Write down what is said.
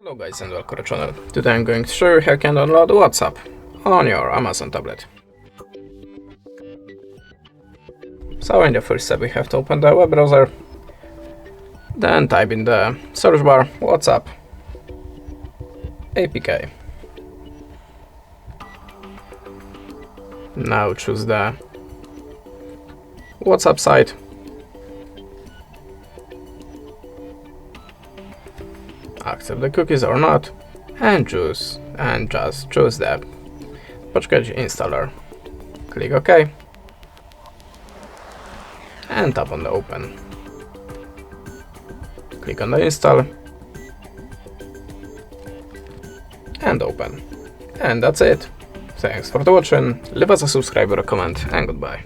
Hello guys and welcome to the channel. Today I'm going to show you how you can download WhatsApp on your Amazon tablet. So in the first step we have to open the web browser, then type in the search bar WhatsApp APK. Now choose the WhatsApp site. Accept the cookies or not, and just choose the package installer. Click OK and tap on the open. Click on the install and open. And that's it. Thanks for watching, leave us a subscribe or a comment, and goodbye.